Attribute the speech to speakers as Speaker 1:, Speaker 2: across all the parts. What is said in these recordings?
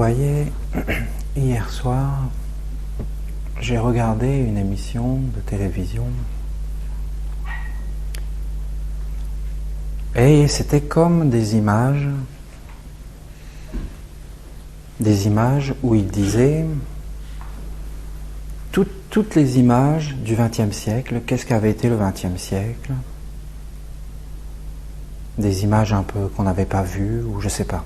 Speaker 1: voyez, hier soir, j'ai regardé une émission de télévision et c'était comme des images où il disait toutes les images du XXe siècle, qu'est-ce qu'avait été le XXe siècle, des images un peu qu'on n'avait pas vues ou je sais pas.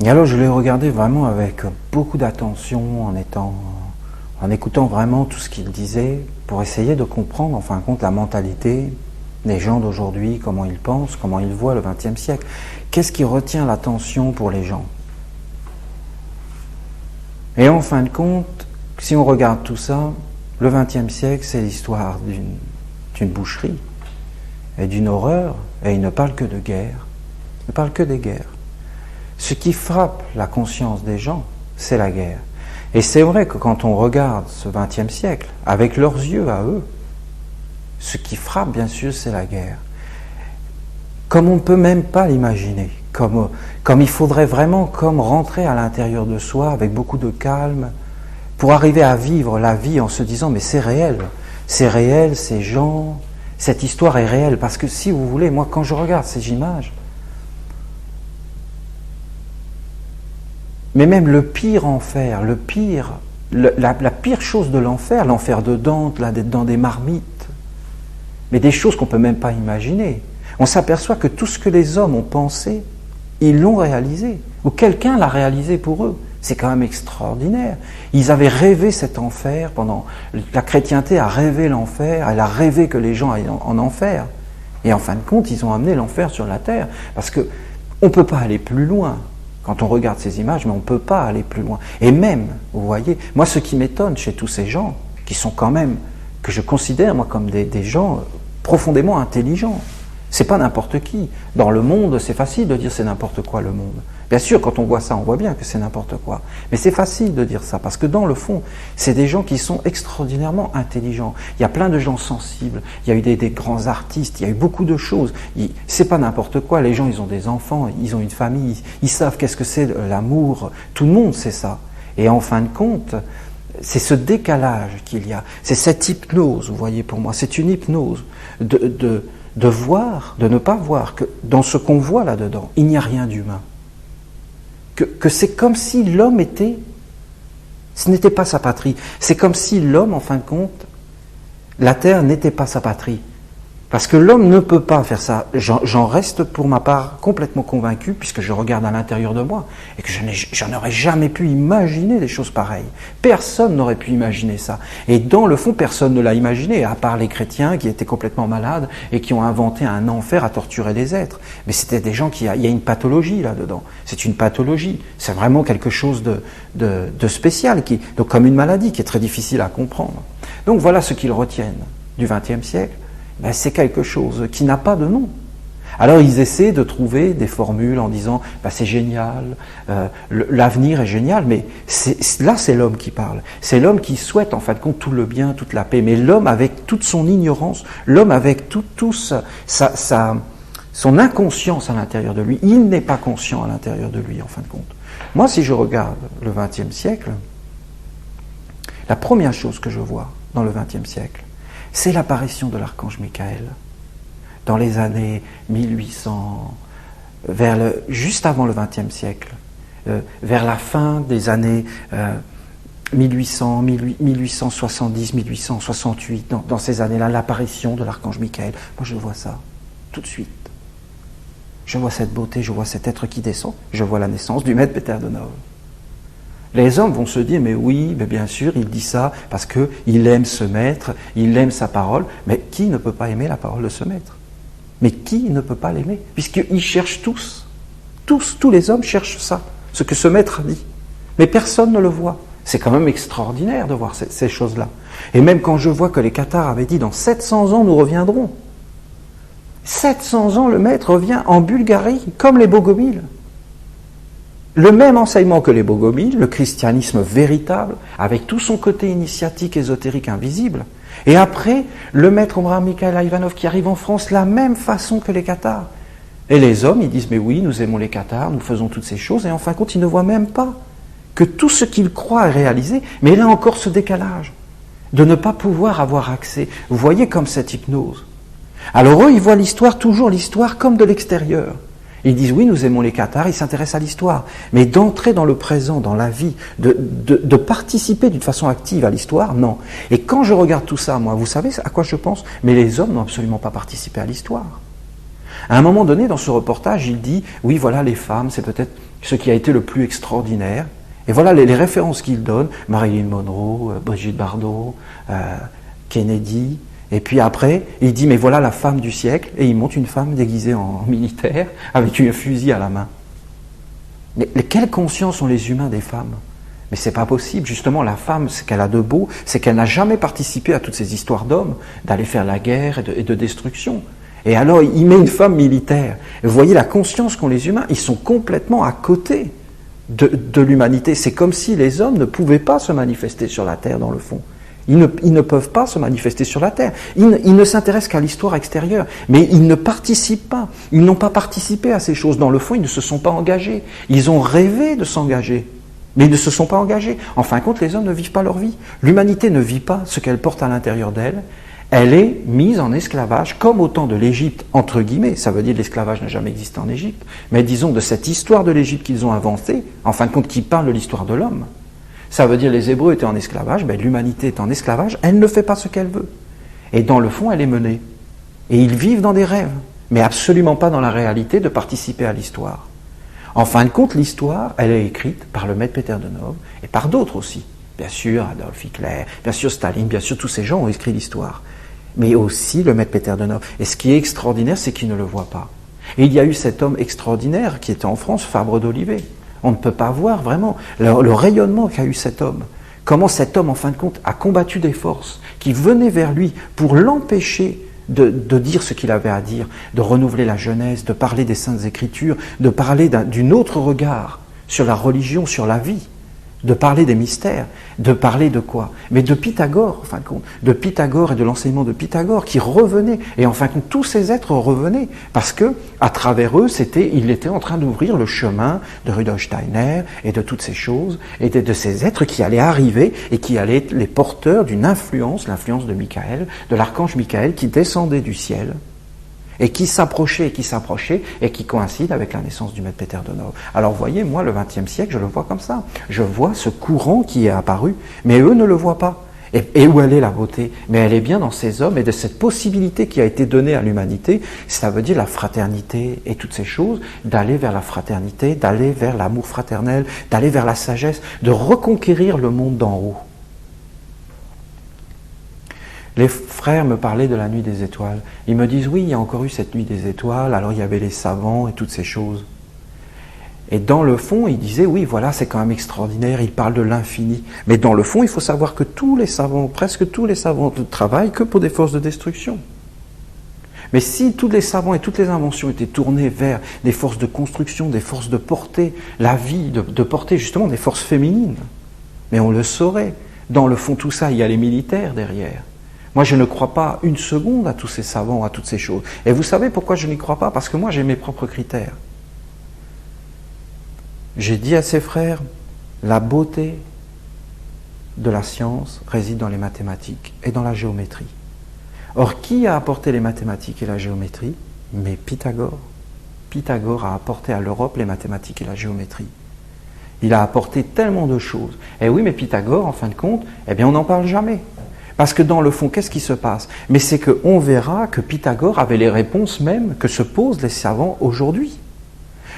Speaker 1: Et alors je l'ai regardé vraiment avec beaucoup d'attention, en écoutant vraiment tout ce qu'il disait, pour essayer de comprendre en fin de compte la mentalité des gens d'aujourd'hui, comment ils pensent, comment ils voient le XXe siècle. Qu'est-ce qui retient l'attention pour les gens? Et en fin de compte, si on regarde tout ça, le XXe siècle, c'est l'histoire d'une boucherie et d'une horreur, et il ne parle que de guerre, il ne parle que des guerres. Ce qui frappe la conscience des gens, c'est la guerre. Et c'est vrai que quand on regarde ce XXe siècle, avec leurs yeux à eux, ce qui frappe, bien sûr, c'est la guerre. Comme on ne peut même pas l'imaginer, comme il faudrait vraiment comme rentrer à l'intérieur de soi avec beaucoup de calme, pour arriver à vivre la vie en se disant, mais c'est réel, ces gens, cette histoire est réelle. Parce que si vous voulez, moi, quand je regarde ces images, mais même le pire enfer, la pire chose de l'enfer de Dante, là, d'être dans des marmites, mais des choses qu'on ne peut même pas imaginer. On s'aperçoit que tout ce que les hommes ont pensé, ils l'ont réalisé, ou quelqu'un l'a réalisé pour eux. C'est quand même extraordinaire. Ils avaient rêvé cet enfer, la chrétienté a rêvé l'enfer, elle a rêvé que les gens aillent en enfer. Et en fin de compte, ils ont amené l'enfer sur la terre, parce qu'on ne peut pas aller plus loin. Quand on regarde ces images, mais on ne peut pas aller plus loin. Et même, vous voyez, moi ce qui m'étonne chez tous ces gens, qui sont quand même, que je considère moi comme des gens profondément intelligents, c'est pas n'importe qui. Dans le monde, c'est facile de dire c'est n'importe quoi le monde. Bien sûr, quand on voit ça, on voit bien que c'est n'importe quoi. Mais c'est facile de dire ça, parce que dans le fond, c'est des gens qui sont extraordinairement intelligents. Il y a plein de gens sensibles, il y a eu des grands artistes, il y a eu beaucoup de choses. C'est pas n'importe quoi, les gens, ils ont des enfants, ils ont une famille, ils savent qu'est-ce que c'est l'amour, tout le monde sait ça. Et en fin de compte, c'est ce décalage qu'il y a, c'est cette hypnose, vous voyez, pour moi, c'est une hypnose de voir, de ne pas voir que dans ce qu'on voit là-dedans, il n'y a rien d'humain. Que c'est comme si l'homme ce n'était pas sa patrie. C'est comme si l'homme, en fin de compte, la terre n'était pas sa patrie. Parce que l'homme ne peut pas faire ça. J'en reste pour ma part complètement convaincu, puisque je regarde à l'intérieur de moi, et que j'en aurais jamais pu imaginer des choses pareilles. Personne n'aurait pu imaginer ça. Et dans le fond, personne ne l'a imaginé, à part les chrétiens qui étaient complètement malades et qui ont inventé un enfer à torturer les êtres. Mais c'était des gens il y a une pathologie là-dedans. C'est une pathologie. C'est vraiment quelque chose de spécial, donc comme une maladie qui est très difficile à comprendre. Donc voilà ce qu'ils retiennent du XXe siècle. Ben, c'est quelque chose qui n'a pas de nom. Alors ils essaient de trouver des formules en disant ben, c'est génial, l'avenir est génial, mais là c'est l'homme qui parle. C'est l'homme qui souhaite en fin de compte tout le bien, toute la paix, mais l'homme avec toute son ignorance, l'homme avec son inconscience à l'intérieur de lui, il n'est pas conscient à l'intérieur de lui en fin de compte. Moi si je regarde le XXe siècle, la première chose que je vois dans le XXe siècle, c'est l'apparition de l'archange Michael dans les années 1800, juste avant le XXe siècle, vers la fin des années 1800, 1870, 1868, dans ces années-là, l'apparition de l'archange Michael. Moi, je vois ça tout de suite. Je vois cette beauté, je vois cet être qui descend, je vois la naissance du maître Peter de Nov. Les hommes vont se dire, mais oui, mais bien sûr, il dit ça parce qu'il aime ce maître, il aime sa parole. Mais qui ne peut pas aimer la parole de ce maître? Mais qui ne peut pas l'aimer? Puisqu'ils cherchent tous les hommes cherchent ça, ce que ce maître a dit. Mais personne ne le voit. C'est quand même extraordinaire de voir ces choses-là. Et même quand je vois que les Cathares avaient dit, dans 700 ans, nous reviendrons. 700 ans, le maître revient en Bulgarie, comme les Bogomiles. Le même enseignement que les Bogomiles, le christianisme véritable, avec tout son côté initiatique, ésotérique, invisible. Et après, le maître Omar Mikhail Ivanov qui arrive en France, la même façon que les Cathares. Et les hommes, ils disent, mais oui, nous aimons les cathares, nous faisons toutes ces choses, et en fin de compte, ils ne voient même pas que tout ce qu'ils croient est réalisé, mais là encore ce décalage, de ne pas pouvoir avoir accès. Vous voyez comme cette hypnose. Alors eux, ils voient l'histoire, toujours l'histoire comme de l'extérieur. Ils disent, oui, nous aimons les cathares, ils s'intéressent à l'histoire. Mais d'entrer dans le présent, dans la vie, de participer d'une façon active à l'histoire, non. Et quand je regarde tout ça, moi, vous savez à quoi je pense? Mais les hommes n'ont absolument pas participé à l'histoire. À un moment donné, dans ce reportage, il dit, oui, voilà, les femmes, c'est peut-être ce qui a été le plus extraordinaire. Et voilà les références qu'il donne, Marilyn Monroe, Brigitte Bardot, Kennedy. Et puis après, il dit, mais voilà la femme du siècle, et il montre une femme déguisée en militaire, avec un fusil à la main. Mais quelle conscience ont les humains des femmes? Mais c'est pas possible. Justement, la femme, ce qu'elle a de beau, c'est qu'elle n'a jamais participé à toutes ces histoires d'hommes, d'aller faire la guerre et de destruction. Et alors, il met une femme militaire. Et vous voyez la conscience qu'ont les humains, ils sont complètement à côté de l'humanité. C'est comme si les hommes ne pouvaient pas se manifester sur la Terre, dans le fond. Ils ne peuvent pas se manifester sur la Terre. Ils ne s'intéressent qu'à l'histoire extérieure. Mais ils ne participent pas. Ils n'ont pas participé à ces choses. Dans le fond, ils ne se sont pas engagés. Ils ont rêvé de s'engager. Mais ils ne se sont pas engagés. En fin de compte, les hommes ne vivent pas leur vie. L'humanité ne vit pas ce qu'elle porte à l'intérieur d'elle. Elle est mise en esclavage, comme au temps de l'Égypte, entre guillemets. Ça veut dire que l'esclavage n'a jamais existé en Égypte. Mais disons, de cette histoire de l'Égypte qu'ils ont inventée, en fin de compte, qui parle de l'histoire de l'homme. Ça veut dire que les Hébreux étaient en esclavage, ben, l'humanité est en esclavage, elle ne fait pas ce qu'elle veut. Et dans le fond, elle est menée. Et ils vivent dans des rêves, mais absolument pas dans la réalité de participer à l'histoire. En fin de compte, l'histoire, elle est écrite par le maître Peter de Nov, et par d'autres aussi. Bien sûr, Adolf Hitler, bien sûr Staline, bien sûr tous ces gens ont écrit l'histoire. Mais aussi le maître Peter de Nov. Et ce qui est extraordinaire, c'est qu'ils ne le voient pas. Et il y a eu cet homme extraordinaire qui était en France, Fabre d'Olivet. On ne peut pas voir vraiment le rayonnement qu'a eu cet homme. Comment cet homme, en fin de compte, a combattu des forces qui venaient vers lui pour l'empêcher de dire ce qu'il avait à dire, de renouveler la jeunesse, de parler des Saintes Écritures, de parler d'un autre regard sur la religion, sur la vie. De parler des mystères, de parler de quoi? Mais de Pythagore, en fin de compte, de Pythagore et de l'enseignement de Pythagore qui revenait, et en fin de compte, tous ces êtres revenaient, parce que, à travers eux, il était en train d'ouvrir le chemin de Rudolf Steiner et de toutes ces choses, et de ces êtres qui allaient arriver et qui allaient être les porteurs d'une influence, l'influence de Michael, de l'archange Michael qui descendait du ciel, et qui s'approchait et qui coïncide avec la naissance du maître Peter de Nov. Alors vous voyez, moi, le XXe siècle, je le vois comme ça. Je vois ce courant qui est apparu, mais eux ne le voient pas. Et où elle est la beauté? Mais elle est bien dans ces hommes et de cette possibilité qui a été donnée à l'humanité, ça veut dire la fraternité et toutes ces choses, d'aller vers la fraternité, d'aller vers l'amour fraternel, d'aller vers la sagesse, de reconquérir le monde d'en haut. Les frères me parlaient de la nuit des étoiles. Ils me disent, oui, il y a encore eu cette nuit des étoiles, alors il y avait les savants et toutes ces choses. Et dans le fond, ils disaient, oui, voilà, c'est quand même extraordinaire, ils parlent de l'infini. Mais dans le fond, il faut savoir que tous les savants, presque tous les savants, ne travaillent que pour des forces de destruction. Mais si tous les savants et toutes les inventions étaient tournées vers des forces de construction, des forces de porter la vie, de porter justement des forces féminines, mais on le saurait. Dans le fond, tout ça, il y a les militaires derrière. Moi, je ne crois pas une seconde à tous ces savants, à toutes ces choses. Et vous savez pourquoi je n'y crois pas? Parce que moi, j'ai mes propres critères. J'ai dit à ces frères, la beauté de la science réside dans les mathématiques et dans la géométrie. Or, qui a apporté les mathématiques et la géométrie? Mais Pythagore. Pythagore a apporté à l'Europe les mathématiques et la géométrie. Il a apporté tellement de choses. Et oui, mais Pythagore, en fin de compte, eh bien, on n'en parle jamais. Parce que dans le fond, qu'est-ce qui se passe? Mais c'est qu'on verra que Pythagore avait les réponses même que se posent les savants aujourd'hui.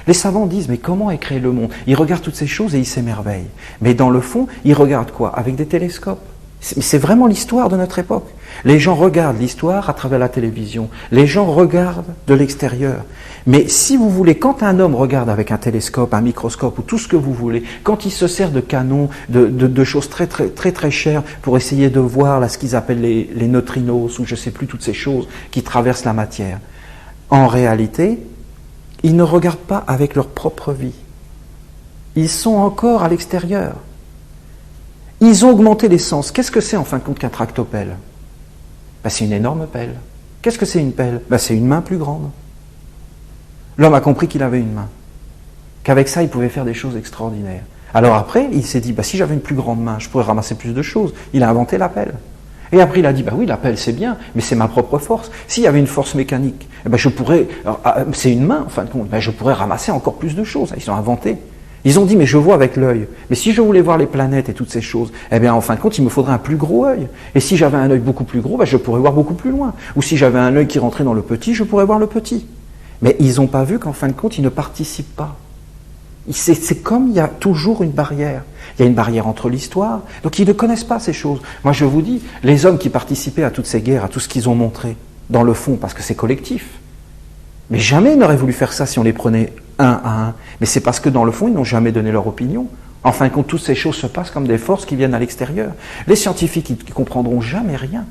Speaker 1: Les savants disent, mais comment est créé le monde? Ils regardent toutes ces choses et ils s'émerveillent. Mais dans le fond, ils regardent quoi? Avec des télescopes. C'est vraiment l'histoire de notre époque. Les gens regardent l'histoire à travers la télévision. Les gens regardent de l'extérieur. Mais si vous voulez, quand un homme regarde avec un télescope, un microscope ou tout ce que vous voulez, quand il se sert de canons, de choses très chères pour essayer de voir là, ce qu'ils appellent les neutrinos ou je ne sais plus toutes ces choses qui traversent la matière, en réalité, ils ne regardent pas avec leur propre vie. Ils sont encore à l'extérieur. Ils ont augmenté les sens. Qu'est-ce que c'est en fin de compte qu'un tractopelle? Ben, c'est une énorme pelle. Qu'est-ce que c'est une pelle? Ben, c'est une main plus grande. L'homme a compris qu'il avait une main, qu'avec ça, il pouvait faire des choses extraordinaires. Alors après, il s'est dit, si j'avais une plus grande main, je pourrais ramasser plus de choses. Il a inventé la pelle. Et après, il a dit, oui, la pelle, c'est bien, mais c'est ma propre force. S'il y avait une force mécanique, je pourrais, c'est une main, en fin de compte, je pourrais ramasser encore plus de choses. Ils ont inventé. Ils ont dit, mais je vois avec l'œil. Mais si je voulais voir les planètes et toutes ces choses, en fin de compte, il me faudrait un plus gros œil. Et si j'avais un œil beaucoup plus gros, je pourrais voir beaucoup plus loin. Ou si j'avais un œil qui rentrait dans le petit, je pourrais voir le petit. Mais ils n'ont pas vu qu'en fin de compte, ils ne participent pas. C'est comme il y a toujours une barrière. Il y a une barrière entre l'histoire. Donc ils ne connaissent pas ces choses. Moi je vous dis, les hommes qui participaient à toutes ces guerres, à tout ce qu'ils ont montré, dans le fond, parce que c'est collectif. Mais jamais ils n'auraient voulu faire ça si on les prenait un à un. Mais c'est parce que dans le fond, ils n'ont jamais donné leur opinion. En fin de compte, toutes ces choses se passent comme des forces qui viennent à l'extérieur. Les scientifiques, ils ne comprendront jamais rien.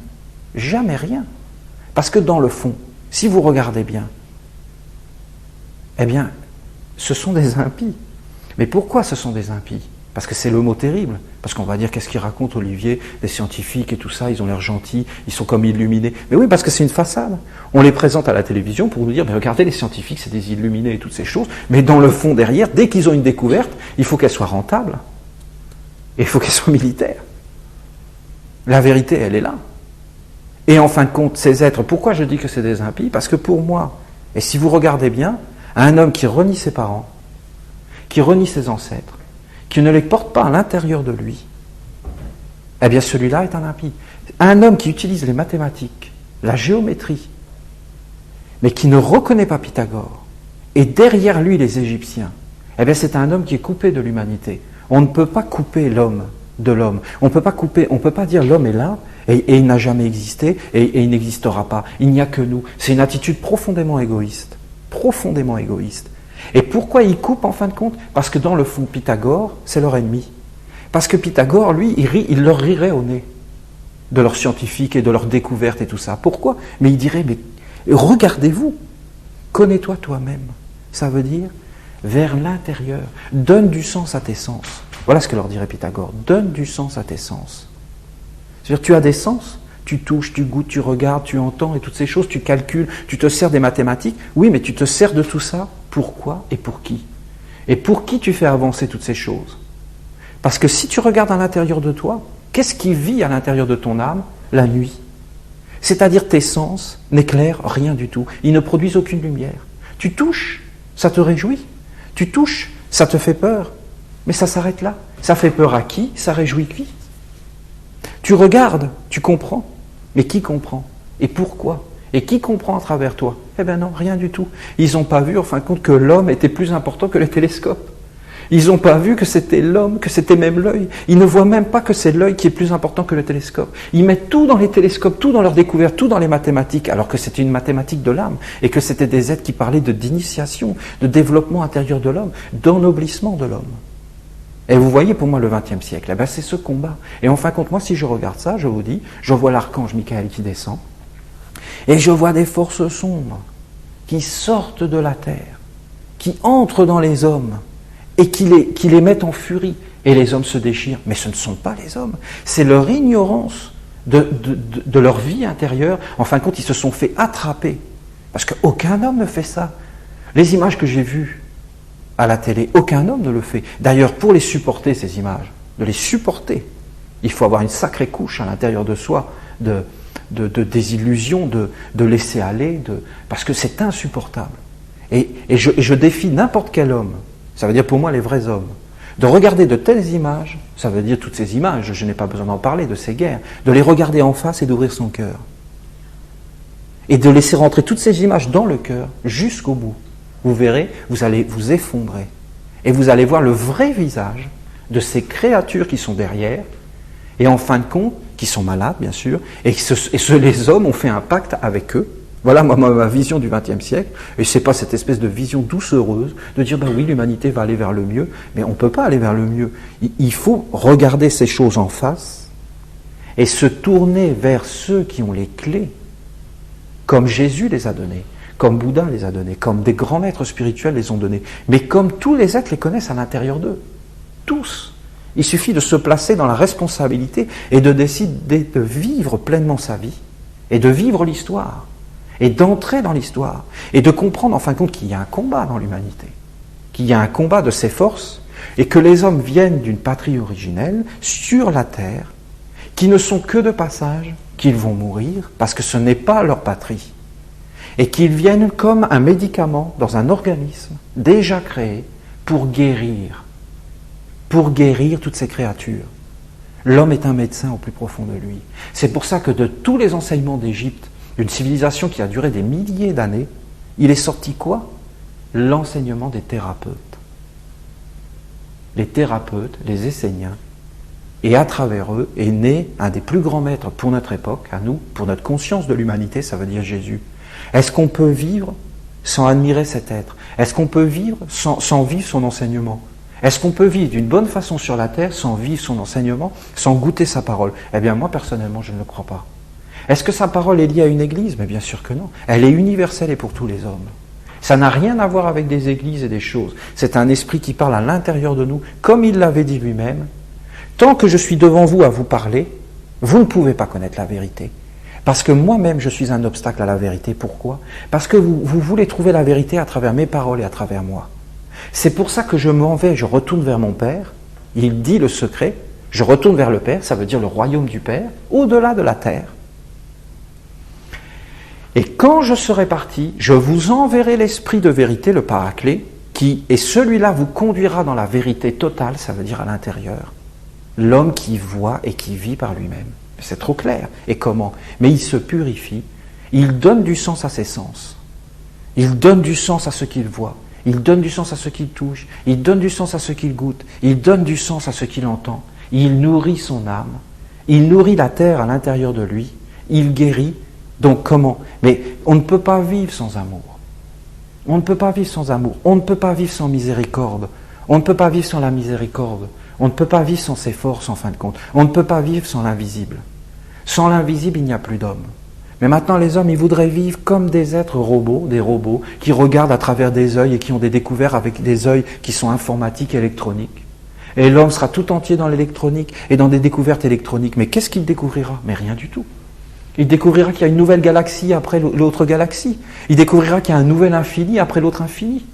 Speaker 1: Jamais rien. Parce que dans le fond, si vous regardez bien, ce sont des impies. Mais pourquoi ce sont des impies? Parce que c'est le mot terrible. Parce qu'on va dire, qu'est-ce qu'ils racontent, Olivier, des scientifiques et tout ça, ils ont l'air gentils, ils sont comme illuminés. Mais oui, parce que c'est une façade. On les présente à la télévision pour nous dire, regardez, les scientifiques, c'est des illuminés et toutes ces choses. Mais dans le fond, derrière, dès qu'ils ont une découverte, il faut qu'elle soit rentable. Et il faut qu'elle soit militaire. La vérité, elle est là. Et en fin de compte, ces êtres, pourquoi je dis que c'est des impies? Parce que pour moi, et si vous regardez bien, un homme qui renie ses parents, qui renie ses ancêtres, qui ne les porte pas à l'intérieur de lui, celui-là est un impie. Un homme qui utilise les mathématiques, la géométrie, mais qui ne reconnaît pas Pythagore, et derrière lui les Égyptiens, c'est un homme qui est coupé de l'humanité. On ne peut pas couper l'homme de l'homme. On ne peut pas dire l'homme est là, et il n'a jamais existé, et il n'existera pas. Il n'y a que nous. C'est une attitude profondément égoïste. Profondément égoïste. Et pourquoi ils coupent en fin de compte? Parce que dans le fond, Pythagore, c'est leur ennemi. Parce que Pythagore, lui, il leur rirait au nez de leurs scientifiques et de leurs découvertes et tout ça. Pourquoi? Mais il dirait, mais regardez-vous, connais-toi toi-même. Ça veut dire, vers l'intérieur, donne du sens à tes sens. Voilà ce que leur dirait Pythagore, donne du sens à tes sens. C'est-à-dire, tu as des sens, tu touches, tu goûtes, tu regardes, tu entends et toutes ces choses, tu calcules, tu te sers des mathématiques. Oui, mais tu te sers de tout ça, pourquoi et pour qui? Et pour qui tu fais avancer toutes ces choses? Parce que si tu regardes à l'intérieur de toi, qu'est-ce qui vit à l'intérieur de ton âme? La nuit. C'est-à-dire tes sens n'éclairent rien du tout. Ils ne produisent aucune lumière. Tu touches, ça te réjouit. Tu touches, ça te fait peur. Mais ça s'arrête là. Ça fait peur à qui? Ça réjouit qui? Tu regardes, tu comprends. Mais qui comprend? Et pourquoi? Et qui comprend à travers toi? Non, rien du tout. Ils n'ont pas vu, en fin de compte, que l'homme était plus important que les télescopes. Ils n'ont pas vu que c'était l'homme, que c'était même l'œil. Ils ne voient même pas que c'est l'œil qui est plus important que le télescope. Ils mettent tout dans les télescopes, tout dans leurs découvertes, tout dans les mathématiques, alors que c'était une mathématique de l'âme, et que c'était des êtres qui parlaient d'initiation, de développement intérieur de l'homme, d'ennoblissement de l'homme. Et vous voyez, pour moi, le XXe siècle, c'est ce combat. Et en fin de compte, moi, si je regarde ça, je vous dis, je vois l'archange Michael qui descend, et je vois des forces sombres qui sortent de la terre, qui entrent dans les hommes, et qui les mettent en furie. Et les hommes se déchirent. Mais ce ne sont pas les hommes. C'est leur ignorance de leur vie intérieure. En fin de compte, ils se sont fait attraper. Parce qu'aucun homme ne fait ça. Les images que j'ai vues à la télé, aucun homme ne le fait. D'ailleurs, pour les supporter, ces images, de les supporter, il faut avoir une sacrée couche à l'intérieur de soi de désillusion, de laisser aller, parce que c'est insupportable. Et je défie n'importe quel homme, ça veut dire pour moi les vrais hommes, de regarder de telles images, ça veut dire toutes ces images, je n'ai pas besoin d'en parler, de ces guerres, de les regarder en face et d'ouvrir son cœur. Et de laisser rentrer toutes ces images dans le cœur jusqu'au bout. Vous verrez, vous allez vous effondrer. Et vous allez voir le vrai visage de ces créatures qui sont derrière, et en fin de compte, qui sont malades, bien sûr, et les hommes ont fait un pacte avec eux. Voilà ma vision du XXe siècle, et c'est pas cette espèce de vision doucereuse de dire oui, l'humanité va aller vers le mieux, mais on ne peut pas aller vers le mieux. Il faut regarder ces choses en face et se tourner vers ceux qui ont les clés, comme Jésus les a données, comme Bouddha les a données, comme des grands maîtres spirituels les ont donnés, mais comme tous les êtres les connaissent à l'intérieur d'eux. Tous. Il suffit de se placer dans la responsabilité et de décider de vivre pleinement sa vie et de vivre l'histoire. et d'entrer dans l'histoire, et de comprendre en fin de compte qu'il y a un combat dans l'humanité, qu'il y a un combat de ces forces, et que les hommes viennent d'une patrie originelle, sur la terre, qui ne sont que de passage, qu'ils vont mourir, parce que ce n'est pas leur patrie, et qu'ils viennent comme un médicament dans un organisme déjà créé pour guérir toutes ces créatures. L'homme est un médecin au plus profond de lui. C'est pour ça que de tous les enseignements d'Égypte, une civilisation qui a duré des milliers d'années, il est sorti quoi? L'enseignement des thérapeutes. Les thérapeutes, les Esséniens, et à travers eux est né un des plus grands maîtres pour notre époque, à nous, pour notre conscience de l'humanité, ça veut dire Jésus. Est-ce qu'on peut vivre sans admirer cet être? Est-ce qu'on peut vivre sans vivre son enseignement? Est-ce qu'on peut vivre d'une bonne façon sur la terre sans vivre son enseignement, sans goûter sa parole? Eh bien moi personnellement je ne le crois pas. Est-ce que sa parole est liée à une église? Mais bien sûr que non. Elle est universelle et pour tous les hommes. Ça n'a rien à voir avec des églises et des choses. C'est un esprit qui parle à l'intérieur de nous, comme il l'avait dit lui-même. Tant que je suis devant vous à vous parler, vous ne pouvez pas connaître la vérité. Parce que moi-même, je suis un obstacle à la vérité. Pourquoi? Parce que vous voulez trouver la vérité à travers mes paroles et à travers moi. C'est pour ça que je m'en vais, je retourne vers mon Père. Il dit le secret. Je retourne vers le Père, ça veut dire le royaume du Père, au-delà de la terre. Et quand je serai parti, je vous enverrai l'esprit de vérité, le paraclet, et celui-là vous conduira dans la vérité totale, ça veut dire à l'intérieur. L'homme qui voit et qui vit par lui-même. C'est trop clair. Et comment? Mais il se purifie, il donne du sens à ses sens. Il donne du sens à ce qu'il voit. Il donne du sens à ce qu'il touche. Il donne du sens à ce qu'il goûte. Il donne du sens à ce qu'il entend. Il nourrit son âme. Il nourrit la terre à l'intérieur de lui. Il guérit. Donc comment? Mais on ne peut pas vivre sans amour. On ne peut pas vivre sans amour. On ne peut pas vivre sans miséricorde. On ne peut pas vivre sans la miséricorde. On ne peut pas vivre sans ses forces en fin de compte. On ne peut pas vivre sans l'invisible. Sans l'invisible, il n'y a plus d'hommes. Mais maintenant, les hommes, ils voudraient vivre comme des êtres robots, des robots qui regardent à travers des œils et qui ont des découvertes avec des œils qui sont informatiques, électroniques. Et l'homme sera tout entier dans l'électronique et dans des découvertes électroniques. Mais qu'est-ce qu'il découvrira? Mais rien du tout. Il découvrira qu'il y a une nouvelle galaxie après l'autre galaxie. Il découvrira qu'il y a un nouvel infini après l'autre infini.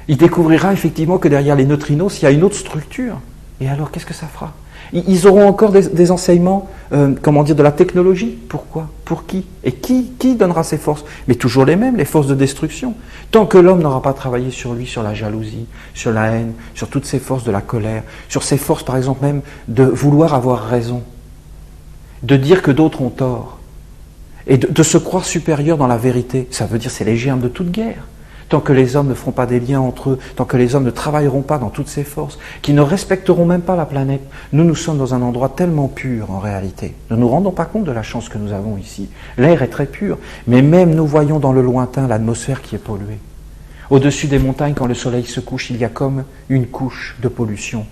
Speaker 1: Il découvrira effectivement que derrière les neutrinos, il y a une autre structure. Et alors, qu'est-ce que ça fera? Ils auront encore des enseignements, de la technologie. Pourquoi? Pour qui? Et qui donnera ces forces? Mais toujours les mêmes, les forces de destruction. Tant que l'homme n'aura pas travaillé sur lui, sur la jalousie, sur la haine, sur toutes ces forces de la colère, sur ces forces, par exemple, même de vouloir avoir raison, de dire que d'autres ont tort, et de se croire supérieur dans la vérité, ça veut dire c'est les germes de toute guerre. Tant que les hommes ne feront pas des liens entre eux, tant que les hommes ne travailleront pas dans toutes ces forces, qui ne respecteront même pas la planète, nous sommes dans un endroit tellement pur en réalité. Nous ne nous rendons pas compte de la chance que nous avons ici. L'air est très pur, mais même nous voyons dans le lointain l'atmosphère qui est polluée. Au-dessus des montagnes, quand le soleil se couche, il y a comme une couche de pollution.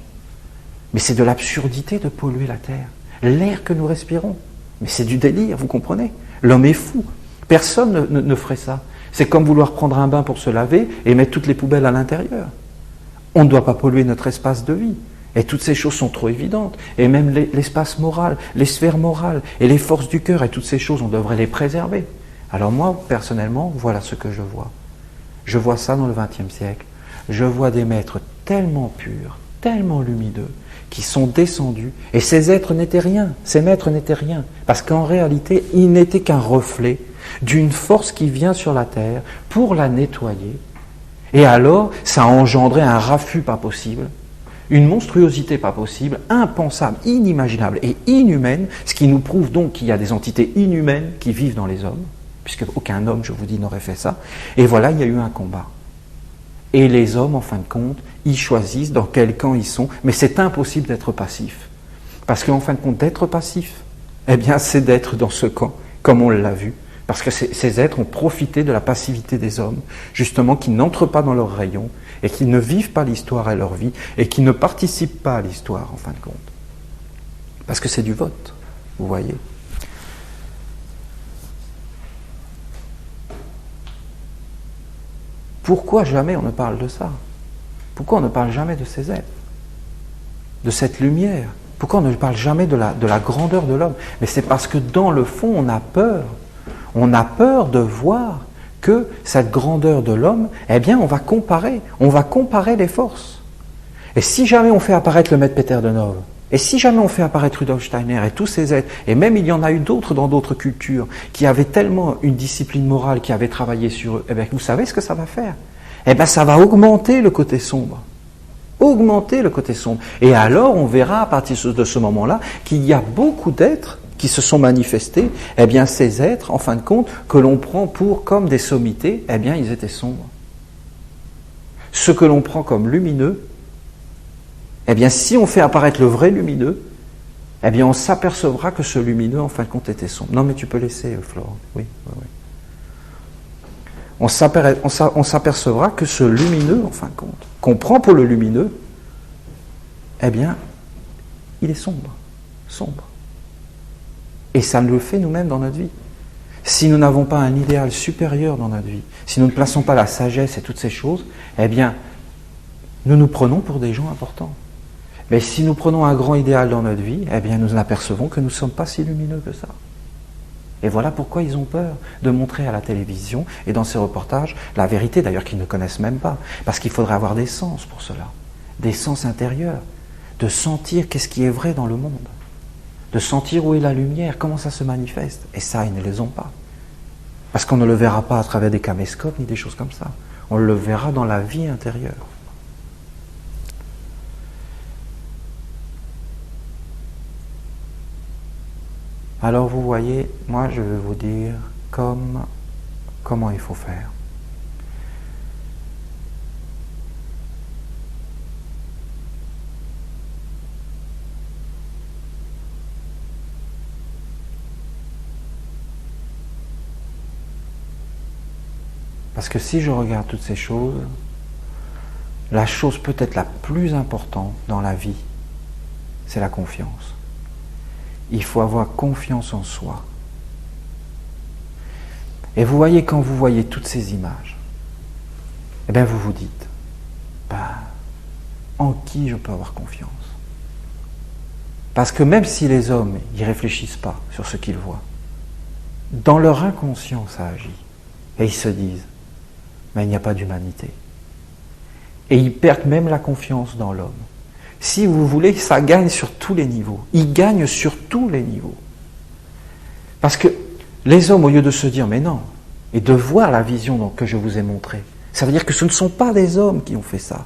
Speaker 1: Mais c'est de l'absurdité de polluer la Terre. L'air que nous respirons, mais c'est du délire, vous comprenez? L'homme est fou. Personne ne ferait ça. C'est comme vouloir prendre un bain pour se laver et mettre toutes les poubelles à l'intérieur. On ne doit pas polluer notre espace de vie. Et toutes ces choses sont trop évidentes. Et même l'espace moral, les sphères morales et les forces du cœur et toutes ces choses, on devrait les préserver. Alors moi, personnellement, voilà ce que je vois. Je vois ça dans le XXe siècle. Je vois des maîtres tellement purs, tellement lumineux, qui sont descendus. Et ces êtres n'étaient rien. Ces maîtres n'étaient rien. Parce qu'en réalité, ils n'étaient qu'un reflet d'une force qui vient sur la terre pour la nettoyer. Et alors, ça a engendré un raffut pas possible, une monstruosité pas possible, impensable, inimaginable et inhumaine, ce qui nous prouve donc qu'il y a des entités inhumaines qui vivent dans les hommes, puisque aucun homme, je vous dis, n'aurait fait ça. Et voilà, il y a eu un combat. Et les hommes, en fin de compte, ils choisissent dans quel camp ils sont, mais c'est impossible d'être passif. Parce qu'en fin de compte, d'être passif, eh bien, c'est d'être dans ce camp, comme on l'a vu. Parce que ces êtres ont profité de la passivité des hommes, justement, qui n'entrent pas dans leur rayon, et qui ne vivent pas l'histoire et leur vie, et qui ne participent pas à l'histoire, en fin de compte. Parce que c'est du vote, vous voyez. Pourquoi jamais on ne parle de ça? Pourquoi on ne parle jamais de ces êtres? De cette lumière? Pourquoi on ne parle jamais de la grandeur de l'homme? Mais c'est parce que dans le fond, on a peur. On a peur de voir que cette grandeur de l'homme, eh bien, on va comparer les forces. Et si jamais on fait apparaître le maître Peter de Nove, et si jamais on fait apparaître Rudolf Steiner et tous ces êtres, et même il y en a eu d'autres dans d'autres cultures, qui avaient tellement une discipline morale, qui avaient travaillé sur eux, eh bien, vous savez ce que ça va faire? Eh bien, ça va augmenter le côté sombre. Augmenter le côté sombre. Et alors, on verra à partir de ce moment-là qu'il y a beaucoup d'êtres qui se sont manifestés. Eh bien, ces êtres, en fin de compte, que l'on prend pour comme des sommités, eh bien, ils étaient sombres. Ce que l'on prend comme lumineux, eh bien, si on fait apparaître le vrai lumineux, eh bien, on s'apercevra que ce lumineux, en fin de compte, était sombre. Non, mais tu peux laisser, Florent. Oui. On s'apercevra que ce lumineux, en fin de compte, qu'on prend pour le lumineux, eh bien, il est sombre. Et ça le fait nous-mêmes dans notre vie. Si nous n'avons pas un idéal supérieur dans notre vie, si nous ne plaçons pas la sagesse et toutes ces choses, eh bien, nous nous prenons pour des gens importants. Mais si nous prenons un grand idéal dans notre vie, eh bien, nous apercevons que nous ne sommes pas si lumineux que ça. Et voilà pourquoi ils ont peur de montrer à la télévision et dans ces reportages la vérité, d'ailleurs qu'ils ne connaissent même pas. Parce qu'il faudrait avoir des sens pour cela, des sens intérieurs, de sentir qu'est-ce qui est vrai dans le monde, de sentir où est la lumière, comment ça se manifeste. Et ça, ils ne les ont pas. Parce qu'on ne le verra pas à travers des caméscopes ni des choses comme ça. On le verra dans la vie intérieure. Alors vous voyez, moi je vais vous dire comment il faut faire. Parce que si je regarde toutes ces choses, la chose peut-être la plus importante dans la vie, c'est la confiance. Il faut avoir confiance en soi. Et vous voyez, quand vous voyez toutes ces images, eh bien vous vous dites, en qui je peux avoir confiance? Parce que même si les hommes n'y réfléchissent pas sur ce qu'ils voient, dans leur inconscient ça agit. Et ils se disent, mais il n'y a pas d'humanité. Et ils perdent même la confiance dans l'homme. Si vous voulez, ça gagne sur tous les niveaux. Ils gagnent sur tous les niveaux. Parce que les hommes, au lieu de se dire, mais non, et de voir la vision que je vous ai montrée, ça veut dire que ce ne sont pas des hommes qui ont fait ça,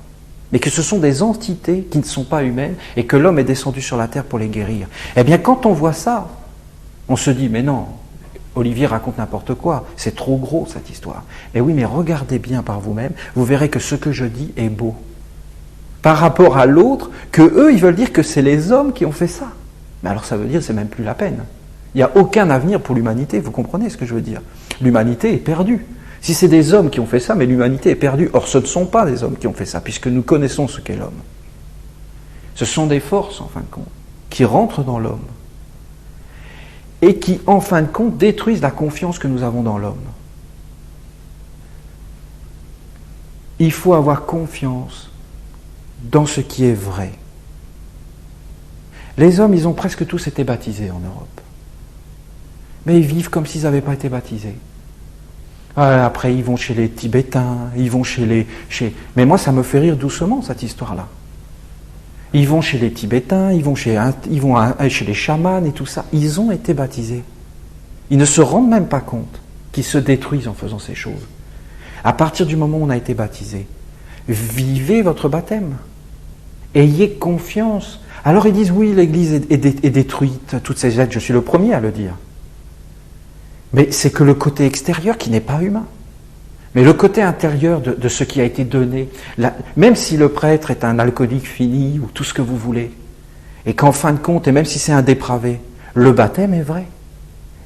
Speaker 1: mais que ce sont des entités qui ne sont pas humaines et que l'homme est descendu sur la terre pour les guérir. Eh bien, quand on voit ça, on se dit, mais non, Olivier raconte n'importe quoi, c'est trop gros cette histoire. Mais oui, mais regardez bien par vous-même, vous verrez que ce que je dis est beau. Par rapport à l'autre, que eux, ils veulent dire que c'est les hommes qui ont fait ça. Mais alors ça veut dire que c'est même plus la peine. Il n'y a aucun avenir pour l'humanité, vous comprenez ce que je veux dire? L'humanité est perdue. Si c'est des hommes qui ont fait ça, mais l'humanité est perdue. Or, ce ne sont pas des hommes qui ont fait ça, puisque nous connaissons ce qu'est l'homme. Ce sont des forces, en fin de compte, qui rentrent dans l'homme et qui, en fin de compte, détruisent la confiance que nous avons dans l'homme. Il faut avoir confiance dans ce qui est vrai. Les hommes, ils ont presque tous été baptisés en Europe. Mais ils vivent comme s'ils n'avaient pas été baptisés. Après, ils vont chez les Tibétains, ils vont Mais moi, ça me fait rire doucement, cette histoire-là. Ils vont chez les Tibétains, ils vont chez les chamans et tout ça. Ils ont été baptisés. Ils ne se rendent même pas compte qu'ils se détruisent en faisant ces choses. À partir du moment où on a été baptisé, vivez votre baptême. Ayez confiance. Alors ils disent, oui, l'Église est détruite, toutes ces êtres, je suis le premier à le dire. Mais c'est que le côté extérieur qui n'est pas humain. Mais le côté intérieur de ce qui a été donné, même si le prêtre est un alcoolique fini, ou tout ce que vous voulez, et qu'en fin de compte, et même si c'est un dépravé, le baptême est vrai.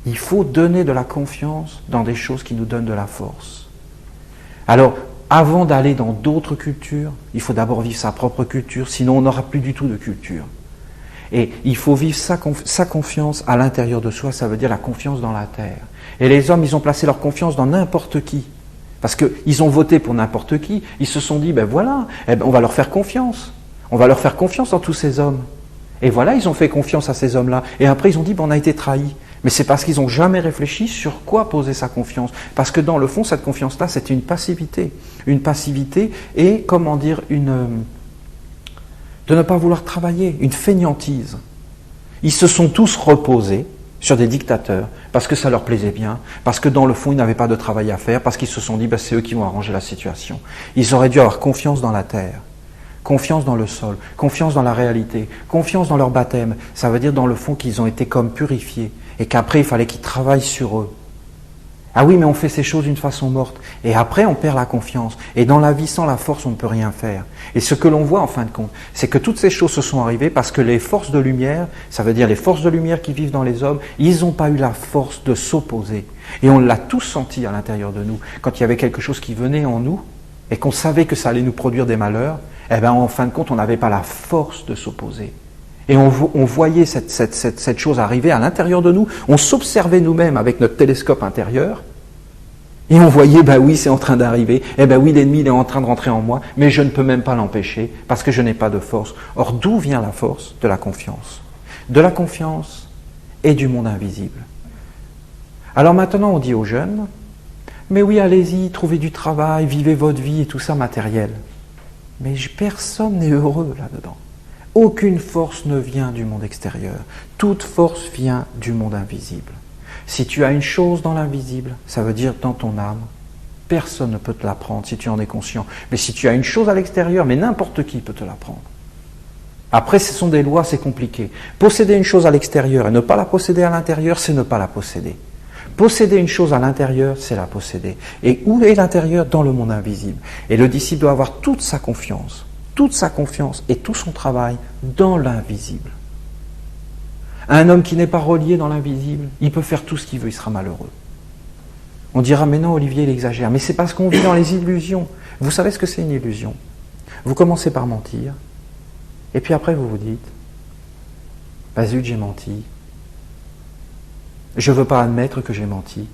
Speaker 1: Il faut donner de la confiance dans des choses qui nous donnent de la force. Alors, avant d'aller dans d'autres cultures, il faut d'abord vivre sa propre culture, sinon on n'aura plus du tout de culture. Et il faut vivre sa confiance à l'intérieur de soi, ça veut dire la confiance dans la terre. Et les hommes, ils ont placé leur confiance dans n'importe qui. Parce qu'ils ont voté pour n'importe qui, ils se sont dit, ben voilà, on va leur faire confiance. On va leur faire confiance dans tous ces hommes. Et voilà, ils ont fait confiance à ces hommes-là. Et après, ils ont dit, ben on a été trahis. Mais c'est parce qu'ils n'ont jamais réfléchi sur quoi poser sa confiance. Parce que dans le fond, cette confiance-là, c'est une passivité. Une passivité et, comment dire, de ne pas vouloir travailler, une fainéantise. Ils se sont tous reposés sur des dictateurs, parce que ça leur plaisait bien, parce que dans le fond, ils n'avaient pas de travail à faire, parce qu'ils se sont dit, c'est eux qui vont arranger la situation. Ils auraient dû avoir confiance dans la terre, confiance dans le sol, confiance dans la réalité, confiance dans leur baptême. Ça veut dire, dans le fond, qu'ils ont été comme purifiés, et qu'après, il fallait qu'ils travaillent sur eux. Ah oui, mais on fait ces choses d'une façon morte. Et après, on perd la confiance. Et dans la vie, sans la force, on ne peut rien faire. Et ce que l'on voit, en fin de compte, c'est que toutes ces choses se sont arrivées parce que les forces de lumière, ça veut dire les forces de lumière qui vivent dans les hommes, ils n'ont pas eu la force de s'opposer. Et on l'a tous senti à l'intérieur de nous. Quand il y avait quelque chose qui venait en nous, et qu'on savait que ça allait nous produire des malheurs, eh bien, en fin de compte, on n'avait pas la force de s'opposer. Et on voyait cette chose arriver à l'intérieur de nous. On s'observait nous-mêmes avec notre télescope intérieur. Et on voyait, oui, c'est en train d'arriver. Oui, l'ennemi il est en train de rentrer en moi, mais je ne peux même pas l'empêcher parce que je n'ai pas de force. Or, d'où vient la force? De la confiance. De la confiance et du monde invisible. Alors maintenant, on dit aux jeunes, mais oui, allez-y, trouvez du travail, vivez votre vie et tout ça matériel. Mais personne n'est heureux là-dedans. Aucune force ne vient du monde extérieur. Toute force vient du monde invisible. Si tu as une chose dans l'invisible, ça veut dire dans ton âme, personne ne peut te la prendre si tu en es conscient. Mais si tu as une chose à l'extérieur, mais n'importe qui peut te la prendre. Après, ce sont des lois, c'est compliqué. Posséder une chose à l'extérieur et ne pas la posséder à l'intérieur, c'est ne pas la posséder. Posséder une chose à l'intérieur, c'est la posséder. Et où est l'intérieur? Dans le monde invisible. Et le disciple doit avoir toute sa confiance et tout son travail dans l'invisible. Un homme qui n'est pas relié dans l'invisible, il peut faire tout ce qu'il veut, il sera malheureux. On dira, mais non, Olivier, il exagère. Mais c'est parce qu'on vit dans les illusions. Vous savez ce que c'est une illusion? Vous commencez par mentir, et puis après vous vous dites, zut, j'ai menti. Je ne veux pas admettre que j'ai menti,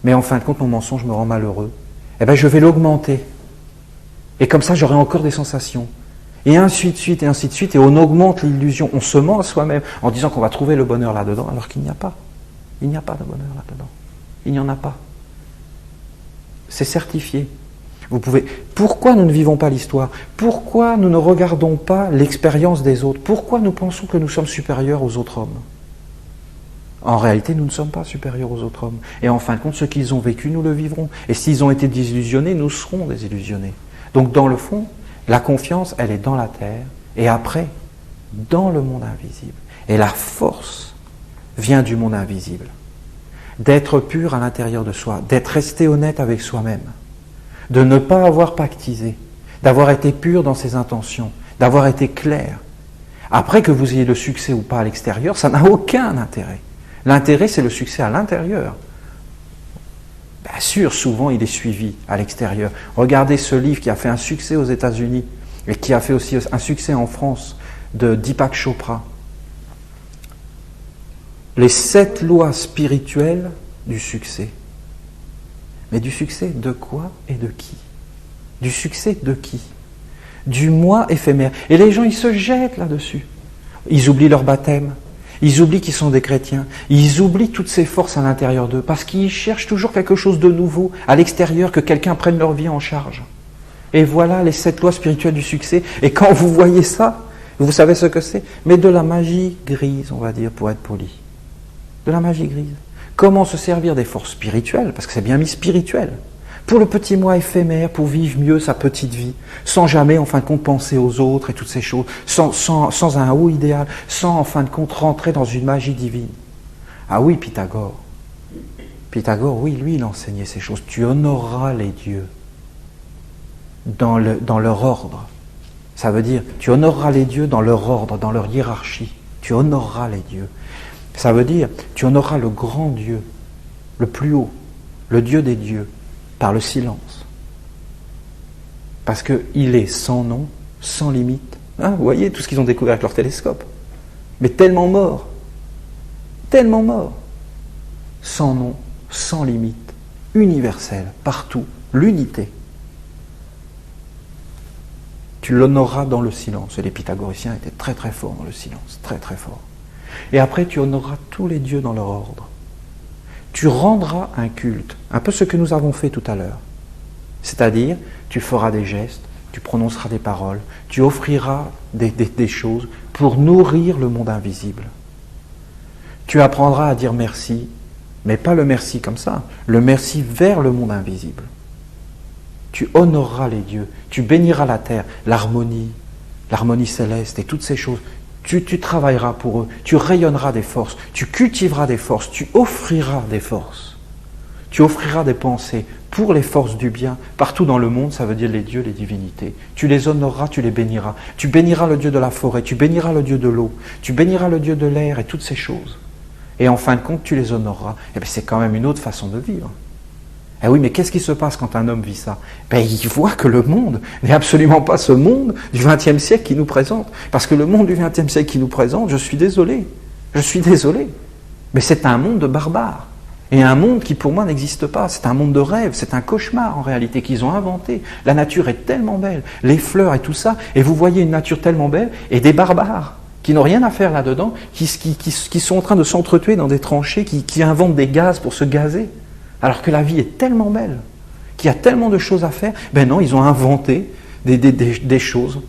Speaker 1: mais en fin de compte, mon mensonge me rend malheureux. Je vais l'augmenter. Et comme ça, j'aurai encore des sensations. Et ainsi de suite, et on augmente l'illusion. On se ment à soi-même en disant qu'on va trouver le bonheur là-dedans, alors qu'il n'y a pas. Il n'y a pas de bonheur là-dedans. Il n'y en a pas. C'est certifié. Pourquoi nous ne vivons pas l'histoire? Pourquoi nous ne regardons pas l'expérience des autres? Pourquoi nous pensons que nous sommes supérieurs aux autres hommes? En réalité, nous ne sommes pas supérieurs aux autres hommes. Et en fin de compte, ce qu'ils ont vécu, nous le vivrons. Et s'ils ont été désillusionnés, nous serons désillusionnés. Donc, dans le fond, la confiance, elle est dans la terre, et après, dans le monde invisible. Et la force vient du monde invisible. D'être pur à l'intérieur de soi, d'être resté honnête avec soi-même, de ne pas avoir pactisé, d'avoir été pur dans ses intentions, d'avoir été clair. Après que vous ayez le succès ou pas à l'extérieur, ça n'a aucun intérêt. L'intérêt, c'est le succès à l'intérieur. Bien sûr, souvent, il est suivi à l'extérieur. Regardez ce livre qui a fait un succès aux États-Unis et qui a fait aussi un succès en France de Deepak Chopra. Les 7 lois spirituelles du succès. Mais du succès de quoi et de qui? Du succès de qui? Du moi éphémère. Et les gens, ils se jettent là-dessus. Ils oublient leur baptême. Ils oublient qu'ils sont des chrétiens. Ils oublient toutes ces forces à l'intérieur d'eux parce qu'ils cherchent toujours quelque chose de nouveau à l'extérieur, que quelqu'un prenne leur vie en charge. Et voilà les 7 lois spirituelles du succès. Et quand vous voyez ça, vous savez ce que c'est? Mais de la magie grise, on va dire, pour être poli. De la magie grise. Comment se servir des forces spirituelles, parce que c'est bien mis spirituel, pour le petit moi éphémère, pour vivre mieux sa petite vie, sans jamais, en fin de compte, penser aux autres et toutes ces choses, sans un haut idéal, sans, en fin de compte, rentrer dans une magie divine. Ah oui, Pythagore. Pythagore, oui, lui, il enseignait ces choses. Tu honoreras les dieux dans leur ordre. Ça veut dire, tu honoreras les dieux dans leur ordre, dans leur hiérarchie. Tu honoreras les dieux. Ça veut dire, tu honoreras le grand Dieu, le plus haut, le Dieu des dieux, par le silence. Parce qu'il est sans nom, sans limite. Hein, vous voyez tout ce qu'ils ont découvert avec leur télescope. Mais tellement mort. Sans nom, sans limite, universel, partout, l'unité. Tu l'honoreras dans le silence. Et les pythagoriciens étaient très très forts dans le silence, très très forts. Et après, tu honoreras tous les dieux dans leur ordre. tu rendras un culte, un peu ce que nous avons fait tout à l'heure. C'est-à-dire, tu feras des gestes, tu prononceras des paroles, tu offriras des choses pour nourrir le monde invisible. Tu apprendras à dire merci, mais pas le merci comme ça, le merci vers le monde invisible. Tu honoreras les dieux, tu béniras la terre, l'harmonie céleste et toutes ces choses. Tu travailleras pour eux, tu rayonneras des forces, tu cultiveras des forces, tu offriras des forces. Tu offriras des pensées pour les forces du bien. Partout dans le monde, ça veut dire les dieux, les divinités. Tu les honoreras, tu les béniras. Tu béniras le dieu de la forêt, tu béniras le dieu de l'eau, tu béniras le dieu de l'air et toutes ces choses. Et en fin de compte, tu les honoreras. Eh bien, c'est quand même une autre façon de vivre. Eh oui, mais qu'est-ce qui se passe quand un homme vit ça? Il voit que le monde n'est absolument pas ce monde du XXe siècle qui nous présente. Parce que le monde du XXe siècle qui nous présente, je suis désolé, mais c'est un monde de barbares. Et un monde qui pour moi n'existe pas. C'est un monde de rêve, c'est un cauchemar en réalité qu'ils ont inventé. La nature est tellement belle, les fleurs et tout ça, et vous voyez une nature tellement belle, et des barbares qui n'ont rien à faire là-dedans, qui sont en train de s'entretuer dans des tranchées, qui inventent des gaz pour se gazer. Alors que la vie est tellement belle, qu'il y a tellement de choses à faire, ben non, ils ont inventé des choses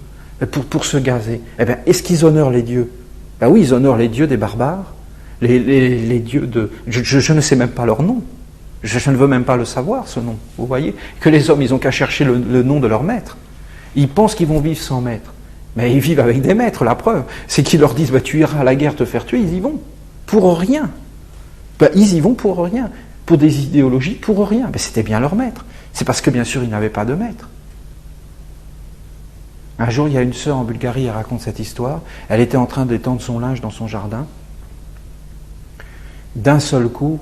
Speaker 1: pour se gazer. Eh bien, est-ce qu'ils honorent les dieux? Ben oui, ils honorent les dieux des barbares, les dieux de... Je ne sais même pas leur nom. Je ne veux même pas le savoir, ce nom. Vous voyez? Que les hommes, ils n'ont qu'à chercher le nom de leur maître. Ils pensent qu'ils vont vivre sans maître. Mais ils vivent avec des maîtres, la preuve. C'est qu'ils leur disent, tu iras à la guerre te faire tuer, ils y vont. Pour rien. Ils y vont pour rien. Pour des idéologies, pour rien. Mais c'était bien leur maître. C'est parce que, bien sûr, ils n'avaient pas de maître. Un jour, il y a une sœur en Bulgarie, elle raconte cette histoire. Elle était en train d'étendre son linge dans son jardin. D'un seul coup,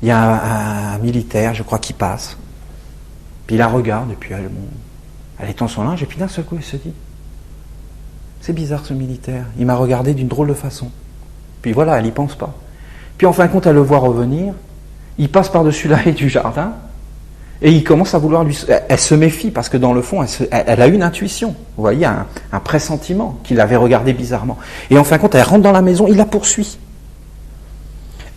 Speaker 1: il y a un militaire, je crois, qui passe. Puis il la regarde, et puis elle étend son linge, et puis d'un seul coup, elle se dit, c'est bizarre ce militaire, il m'a regardé d'une drôle de façon. Puis voilà, elle n'y pense pas. Puis en fin de compte, elle le voit revenir, il passe par-dessus la haie du jardin, et il commence à vouloir lui... Elle se méfie, parce que dans le fond, elle a une intuition, vous voyez, un pressentiment, qu'il avait regardé bizarrement. Et en fin de compte, elle rentre dans la maison, il la poursuit.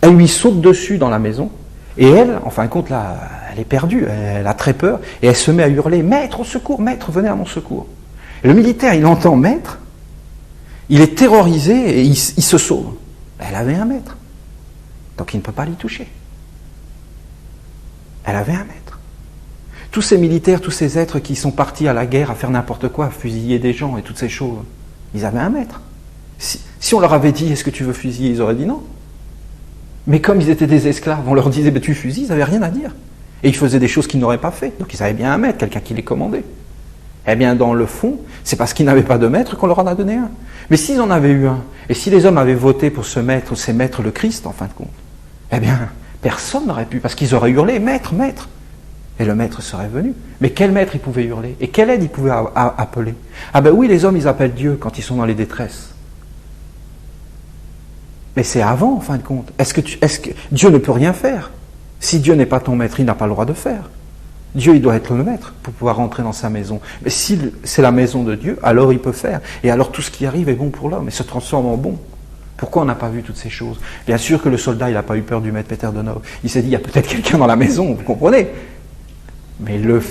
Speaker 1: Elle lui saute dessus dans la maison, et elle, en fin de compte, là, elle est perdue, elle a très peur, et elle se met à hurler, « Maître, au secours, maître, venez à mon secours !» Et le militaire, il entend « Maître », il est terrorisé, et il se sauve. Elle avait un maître, donc il ne peut pas l'y toucher. Elle avait un maître. Tous ces militaires, tous ces êtres qui sont partis à la guerre à faire n'importe quoi, à fusiller des gens et toutes ces choses, ils avaient un maître. Si on leur avait dit « Est-ce que tu veux fusiller ?» ils auraient dit non. Mais comme ils étaient des esclaves, on leur disait « Tu fusilles », ils n'avaient rien à dire. Et ils faisaient des choses qu'ils n'auraient pas fait. Donc ils avaient bien un maître, quelqu'un qui les commandait. Eh bien, dans le fond, c'est parce qu'ils n'avaient pas de maître qu'on leur en a donné un. Mais s'ils en avaient eu un, et si les hommes avaient voté pour ce maître, ces maîtres, le Christ, en fin de compte, eh bien, personne n'aurait pu, parce qu'ils auraient hurlé « Maître, maître !» Et le maître serait venu. Mais quel maître il pouvait hurler? Et quelle aide il pouvait appeler? Ah ben oui, les hommes, ils appellent Dieu quand ils sont dans les détresses. Mais c'est avant, en fin de compte. Est-ce que Dieu ne peut rien faire? Si Dieu n'est pas ton maître, il n'a pas le droit de faire. Dieu, il doit être le maître pour pouvoir rentrer dans sa maison. Mais si c'est la maison de Dieu, alors il peut faire. Et alors tout ce qui arrive est bon pour l'homme et se transforme en bon. Pourquoi on n'a pas vu toutes ces choses? Bien sûr que le soldat, il n'a pas eu peur du maître Peter Donov. Il s'est dit, il y a peut-être quelqu'un dans la maison, vous comprenez? Mais le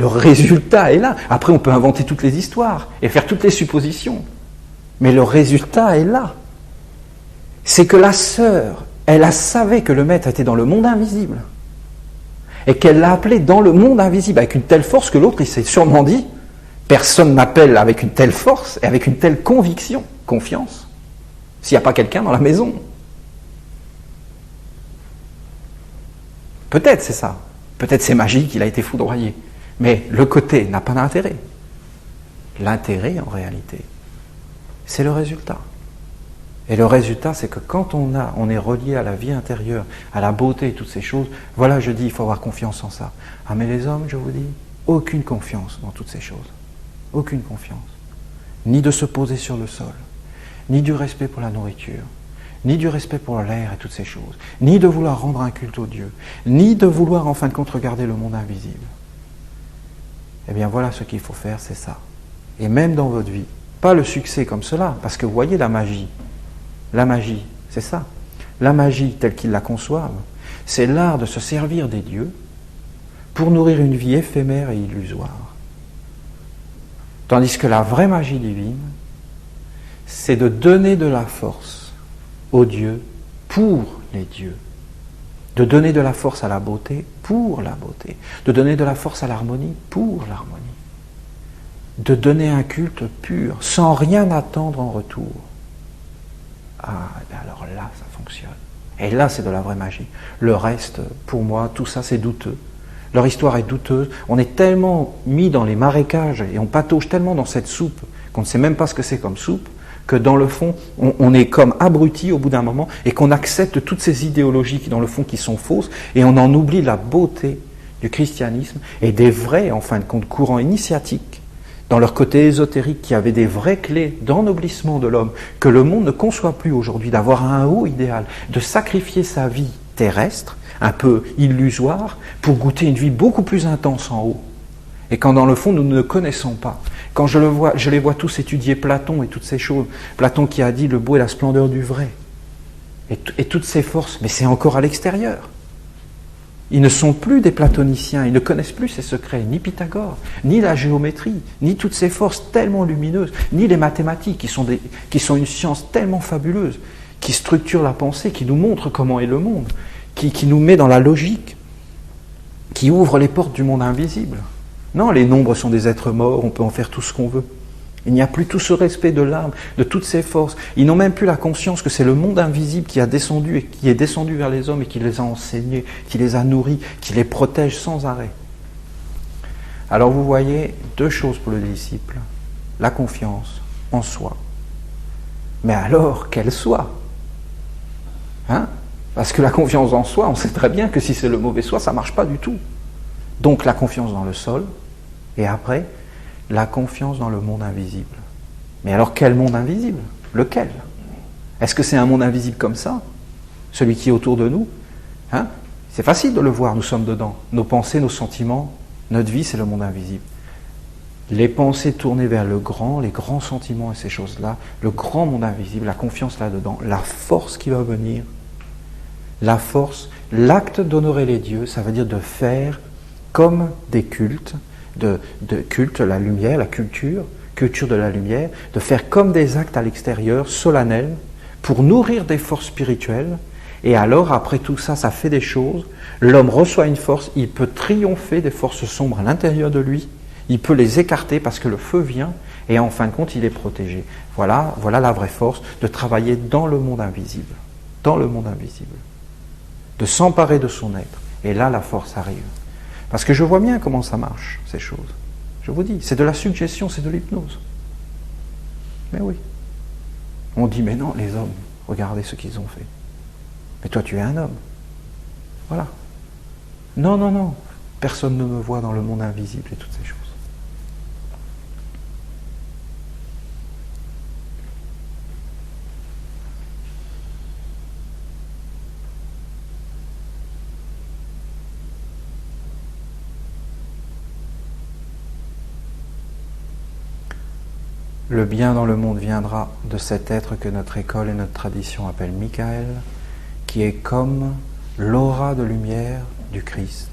Speaker 1: résultat est là. Après, on peut inventer toutes les histoires et faire toutes les suppositions. Mais le résultat est là. C'est que la sœur, elle a savait que le maître était dans le monde invisible. Et qu'elle l'a appelé dans le monde invisible avec une telle force que l'autre, il s'est sûrement dit, personne m'appelle avec une telle force et avec une telle conviction, confiance, s'il n'y a pas quelqu'un dans la maison. Peut-être c'est ça. Peut-être c'est magique, il a été foudroyé. Mais le côté n'a pas d'intérêt. L'intérêt, en réalité, c'est le résultat. Et le résultat, c'est que quand on est relié à la vie intérieure, à la beauté et toutes ces choses, voilà, je dis, il faut avoir confiance en ça. Ah, mais les hommes, je vous dis, aucune confiance dans toutes ces choses. Aucune confiance. Ni de se poser sur le sol, ni du respect pour la nourriture, ni du respect pour l'air et toutes ces choses, ni de vouloir rendre un culte au Dieu, ni de vouloir en fin de compte regarder le monde invisible. Eh bien voilà ce qu'il faut faire, c'est ça. Et même dans votre vie, pas le succès comme cela, parce que vous voyez la magie, c'est ça. La magie, telle qu'ils la conçoivent, c'est l'art de se servir des dieux pour nourrir une vie éphémère et illusoire. Tandis que la vraie magie divine, c'est de donner de la force aux dieux pour les dieux, de donner de la force à la beauté pour la beauté, de donner de la force à l'harmonie pour l'harmonie, de donner un culte pur, sans rien attendre en retour. Ah, et bien alors là, ça fonctionne. Et là, c'est de la vraie magie. Le reste, pour moi, tout ça, c'est douteux. Leur histoire est douteuse. On est tellement mis dans les marécages et on patauge tellement dans cette soupe qu'on ne sait même pas ce que c'est comme soupe, que dans le fond, on est comme abruti au bout d'un moment et qu'on accepte toutes ces idéologies qui, dans le fond, qui sont fausses et on en oublie la beauté du christianisme et des vrais, en fin de compte, courants initiatiques dans leur côté ésotérique, qui avaient des vraies clés d'ennoblissement de l'homme, que le monde ne conçoit plus aujourd'hui, d'avoir un haut idéal, de sacrifier sa vie terrestre, un peu illusoire, pour goûter une vie beaucoup plus intense en haut. Et quand dans le fond, nous ne connaissons pas. Quand je les vois tous étudier Platon et toutes ces choses, Platon qui a dit le beau et la splendeur du vrai, et toutes ces forces, mais c'est encore à l'extérieur. Ils ne sont plus des platoniciens, ils ne connaissent plus ces secrets, ni Pythagore, ni la géométrie, ni toutes ces forces tellement lumineuses, ni les mathématiques qui sont une science tellement fabuleuse, qui structure la pensée, qui nous montre comment est le monde, qui nous met dans la logique, qui ouvre les portes du monde invisible. Non, les nombres sont des êtres morts, on peut en faire tout ce qu'on veut. Il n'y a plus tout ce respect de l'âme, de toutes ces forces. Ils n'ont même plus la conscience que c'est le monde invisible qui a descendu et qui est descendu vers les hommes et qui les a enseignés, qui les a nourris, qui les protège sans arrêt. Alors vous voyez, deux choses pour le disciple. La confiance en soi. Mais alors, quelle soi ? Parce que la confiance en soi, on sait très bien que si c'est le mauvais soi, ça ne marche pas du tout. Donc la confiance dans le sol, et après, la confiance dans le monde invisible. Mais alors quel monde invisible ? Lequel ? Est-ce que c'est un monde invisible comme ça ? Celui qui est autour de nous ? C'est facile de le voir, nous sommes dedans. Nos pensées, nos sentiments, notre vie, c'est le monde invisible. Les pensées tournées vers le grand, les grands sentiments et ces choses-là, le grand monde invisible, la confiance là-dedans, la force qui va venir, la force, l'acte d'honorer les dieux, ça veut dire de faire comme des cultes, de culte, la lumière, la culture de la lumière, de faire comme des actes à l'extérieur, solennels, pour nourrir des forces spirituelles, et alors, après tout ça, ça fait des choses, l'homme reçoit une force, il peut triompher des forces sombres à l'intérieur de lui, il peut les écarter parce que le feu vient, et en fin de compte, il est protégé. Voilà la vraie force de travailler dans le monde invisible, de s'emparer de son être, et là, la force arrive. Parce que je vois bien comment ça marche, ces choses. Je vous dis, c'est de la suggestion, c'est de l'hypnose. Mais oui. On dit, mais non, les hommes, regardez ce qu'ils ont fait. Mais toi, tu es un homme. Voilà. Non. Personne ne me voit dans le monde invisible et toutes ces choses. Le bien dans le monde viendra de cet être que notre école et notre tradition appellent Michael, qui est comme l'aura de lumière du Christ,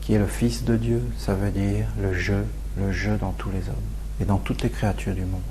Speaker 1: qui est le Fils de Dieu, ça veut dire le jeu dans tous les hommes et dans toutes les créatures du monde.